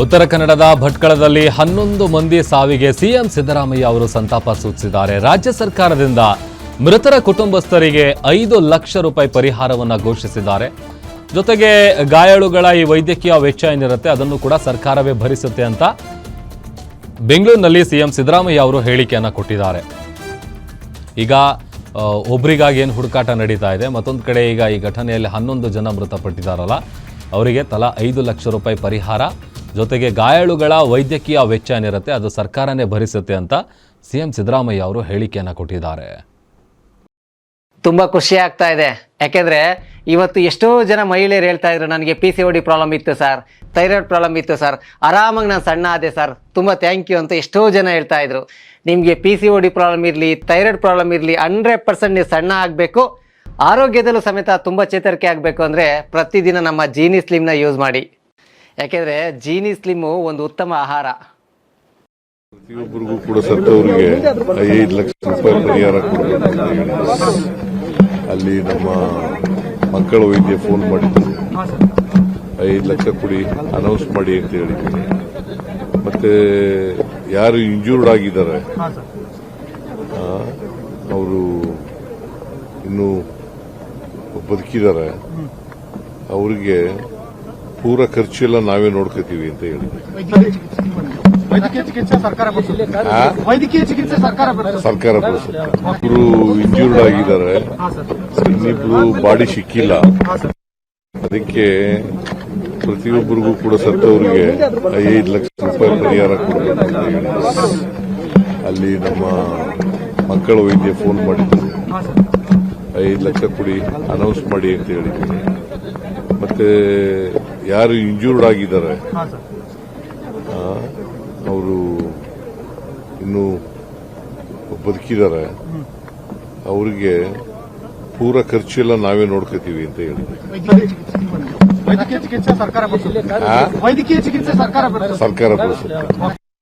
ಉತ್ತರ ಕನ್ನಡದ ಭಟ್ಕಳದಲ್ಲಿ 11 ಮಂದಿ ಸಾವಿಗೆ ಸಿಎಂ ಸಿದ್ದರಾಮಯ್ಯ ಅವರು ಸಂತಾಪ ಸೂಚಿಸಿದ್ದಾರೆ. ರಾಜ್ಯ ಸರ್ಕಾರದಿಂದ ಮೃತರ ಕುಟುಂಬಸ್ಥರಿಗೆ 5 ಲಕ್ಷ ರೂಪಾಯಿ ಪರಿಹಾರವನ್ನು ಘೋಷಿಸಿದ್ದಾರೆ. ಜೊತೆಗೆ ಗಾಯಾಳುಗಳ ಈ ವೈದ್ಯಕೀಯ ವೆಚ್ಚ ಏನಿರುತ್ತೆ ಅದನ್ನು ಕೂಡ ಸರ್ಕಾರವೇ ಭರಿಸುತ್ತೆ ಅಂತ ಬೆಂಗಳೂರಿನಲ್ಲಿ ಸಿಎಂ ಸಿದ್ದರಾಮಯ್ಯ ಅವರು ಹೇಳಿಕೆಯನ್ನು ಕೊಟ್ಟಿದ್ದಾರೆ. ಈಗ ಒಬ್ಬರಿಗಾಗಿ ಏನು ಹುಡುಕಾಟ ನಡೀತಾ ಇದೆ, ಮತ್ತೊಂದು ಕಡೆ ಈಗ ಈ ಘಟನೆಯಲ್ಲಿ 11 ಜನ ಮೃತಪಟ್ಟಿದ್ದಾರಲ್ಲ ಅವರಿಗೆ ತಲಾ 5 ಲಕ್ಷ ರೂಪಾಯಿ ಪರಿಹಾರ, ಜೊತೆಗೆ ಗಾಯಾಳುಗಳ ವೈದ್ಯಕೀಯ ವೆಚ್ಚ ಏನಿರುತ್ತೆ ಅದು ಸರ್ಕಾರನೇ ಭರಿಸುತ್ತೆ ಅಂತ ಸಿಎಂ ಸಿದ್ದರಾಮಯ್ಯ ಅವರು ಹೇಳಿಕೆಯನ್ನು ಕೊಟ್ಟಿದ್ದಾರೆ. ತುಂಬಾ ಖುಷಿ ಆಗ್ತಾ ಇದೆ. ಯಾಕೆಂದ್ರೆ ಇವತ್ತು ಎಷ್ಟೋ ಜನ ಮಹಿಳೆಯರು ಹೇಳ್ತಾ ಇದ್ರು, ನನಗೆ PCOD ಪ್ರಾಬ್ಲಮ್ ಇತ್ತು ಸರ್, ಥೈರಾಯ್ಡ್ ಪ್ರಾಬ್ಲಮ್ ಇತ್ತು ಸರ್, ಆರಾಮಾಗಿ ನಾನು ಸಣ್ಣ ಆದೆ ಸರ್, ತುಂಬ ಥ್ಯಾಂಕ್ ಯು ಅಂತ ಎಷ್ಟೋ ಜನ ಹೇಳ್ತಾ ಇದ್ರು. ನಿಮಗೆ PCOD ಪ್ರಾಬ್ಲಮ್ ಇರಲಿ, ಥೈರಾಯ್ಡ್ ಪ್ರಾಬ್ಲಮ್ ಇರಲಿ, 100% ನೀವು ಸಣ್ಣ ಆಗಬೇಕು, ಆರೋಗ್ಯದಲ್ಲೂ ಸಮೇತ ತುಂಬ ಚೇತರಿಕೆ ಆಗಬೇಕು ಅಂದರೆ ಪ್ರತಿದಿನ ನಮ್ಮ ಜೀನಿ ಸ್ಲಿಮ್ನ ಯೂಸ್ ಮಾಡಿ. ಯಾಕೆಂದರೆ ಜೀನಿ ಸ್ಲಿಮ್ಮು ಒಂದು ಉತ್ತಮ ಆಹಾರ. ಪ್ರತಿಯೊಬ್ಬರಿಗೂ ಕೂಡ ಸತ್ತವರಿಗೆ 5 ಲಕ್ಷ ರೂಪಾಯಿ ಪರಿಹಾರ ಕೊಡಬೇಕು. ಅಲ್ಲಿ ನಮ್ಮ ಮಕ್ಕಳ ವೈದ್ಯ ಫೋನ್ ಮಾಡಿದ್ರು, 5 ಲಕ್ಷ ಕೊಡಿ ಅನೌನ್ಸ್ ಮಾಡಿ ಅಂತ ಹೇಳಿದ್ದೀನಿ. ಮತ್ತೆ ಯಾರು ಇಂಜೂರ್ಡ್ ಆಗಿದ್ದಾರೆ ಅವರು ಇನ್ನು ಬದುಕಿದ್ದಾರೆ, ಅವರಿಗೆ ಪೂರ ಖರ್ಚೆಲ್ಲ ನಾವೇ ನೋಡ್ಕೋತೀವಿ ಅಂತ ಹೇಳಿದ್ವಿ. ಸರ್ಕಾರ ಇಬ್ರು ಇಂಜೂರ್ಡ್ ಆಗಿದ್ದಾರೆ, ಇನ್ನಿಬ್ರು ಬಾಡಿ ಸಿಕ್ಕಿಲ್ಲ. ಅದಕ್ಕೆ ಪ್ರತಿಯೊಬ್ಬರಿಗೂ ಕೂಡ ಸತ್ತವರಿಗೆ 5 ಲಕ್ಷ ರೂಪಾಯಿ ಪರಿಹಾರ ಕೊಡಬೇಕು. ಅಲ್ಲಿ ನಮ್ಮ ಮಕ್ಕಳ ವೈದ್ಯ ಫೋನ್ ಮಾಡಿದ್ರು, 5 ಲಕ್ಷ ಕೊಡಿ ಅನೌನ್ಸ್ ಮಾಡಿ ಅಂತ ಹೇಳಿದ್ದೀನಿ. ಮತ್ತೆ ಯಾರು ಇಂಜೂರ್ಡ್ ಆಗಿದ್ದಾರೆ ಅವರು ಇನ್ನು ಬದುಕಿದ್ದಾರೆ, ಅವರಿಗೆ ಪೂರ ಖರ್ಚೆಲ್ಲ ನಾವೇ ನೋಡ್ಕೋತೀವಿ ಅಂತ ಹೇಳಿದ್ವಿ. ಸರ್ಕಾರ ಭರಿಸುತ್ತೆ.